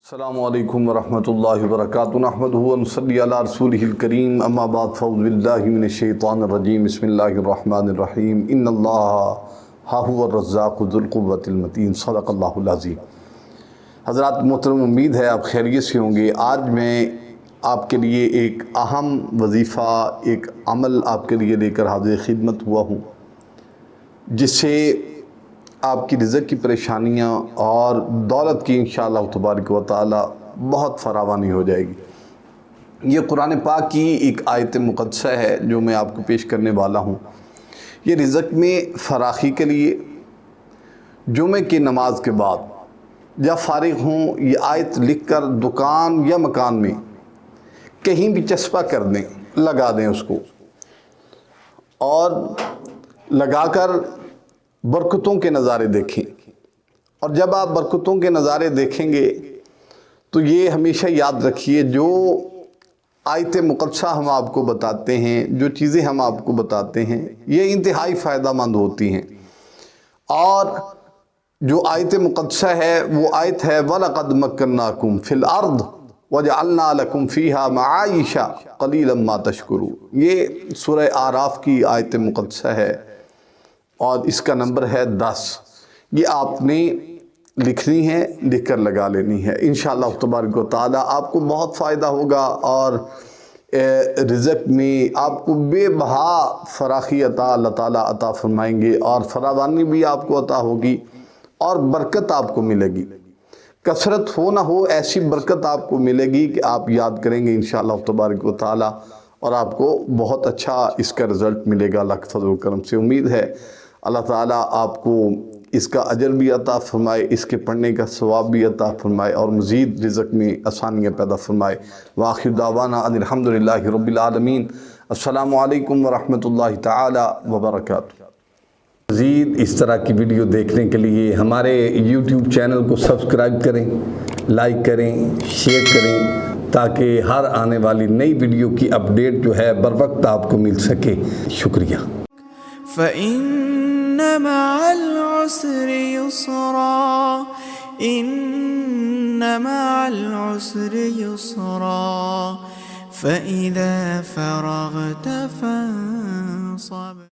السلام علیکم ورحمۃ اللہ وبرکاتہ نحمدہ ونصلی علی رسولہ الکریم اما بعد فاعوذ باللہ من الشیطان الرجیم بسم اللہ الرحمن الرحیم ان اللہ هو الرزاق ذو القوۃ المتین صدق اللہ العظیم۔ حضرات محترم، امید ہے آپ خیریت سے ہوں گے۔ آج میں آپ کے لیے ایک اہم وظیفہ، ایک عمل آپ کے لیے لے کر حاضر خدمت ہوا ہوں، جس سے آپ کی رزق کی پریشانیاں اور دولت کی انشاءاللہ تبارک و تعالی بہت فراوانی ہو جائے گی۔ یہ قرآن پاک کی ایک آیت مقدسہ ہے جو میں آپ کو پیش کرنے والا ہوں۔ یہ رزق میں فراخی کے لیے جمعہ کی نماز کے بعد جب فارغ ہوں، یہ آیت لکھ کر دکان یا مکان میں کہیں بھی چسپا کر دیں، لگا دیں اس کو، اور لگا کر برکتوں کے نظارے دیکھیں۔ اور جب آپ برکتوں کے نظارے دیکھیں گے تو یہ ہمیشہ یاد رکھیے، جو آیت مقدسہ ہم آپ کو بتاتے ہیں، جو چیزیں ہم آپ کو بتاتے ہیں، یہ انتہائی فائدہ مند ہوتی ہیں۔ اور جو آیت مقدسہ ہے وہ آیت ہے وَلَقَدْ مَكَّنَّاكُمْ فِي الْأَرْضِ وَجَعَلْنَا لَكُمْ فِيهَا مَعَائِشَ قَلِيلًا مَا تَشْكُرُونَ۔ یہ سورہ اعراف کی آیت مقدسہ ہے اور اس کا نمبر ہے 10۔ یہ آپ نے لکھنی ہے، لکھ کر لگا لینی ہے۔ انشاءاللہ تبارک و تعالی آپ کو بہت فائدہ ہوگا، اور رزق میں آپ کو بے بہا فراخی اللہ تعالیٰ عطا فرمائیں گے، اور فراوانی بھی آپ کو عطا ہوگی، اور برکت آپ کو ملے گی۔ کثرت ہو نہ ہو، ایسی برکت آپ کو ملے گی کہ آپ یاد کریں گے انشاءاللہ تبارک و تعالی، اور آپ کو بہت اچھا اس کا رزلٹ ملے گا اللہ کے فضل و کرم سے۔ امید ہے اللہ تعالیٰ آپ کو اس کا اجر بھی عطا فرمائے، اس کے پڑھنے کا ثواب بھی عطا فرمائے، اور مزید رزق میں آسانیاں پیدا فرمائے۔ وآخر دعوانا ان الحمدللہ رب العالمین۔ السلام علیکم ورحمۃ اللہ تعالی وبرکاتہ۔ مزید اس طرح کی ویڈیو دیکھنے کے لیے ہمارے یوٹیوب چینل کو سبسکرائب کریں، لائک کریں، شیئر کریں، تاکہ ہر آنے والی نئی ویڈیو کی اپڈیٹ جو ہے بر وقت آپ کو مل سکے۔ شکریہ۔ فَإِنَّ مَعَ الْعُسْرِ يُسْرًا إِنَّ مَعَ الْعُسْرِ يُسْرًا فَإِذَا فَرَغْتَ فَانصَبْ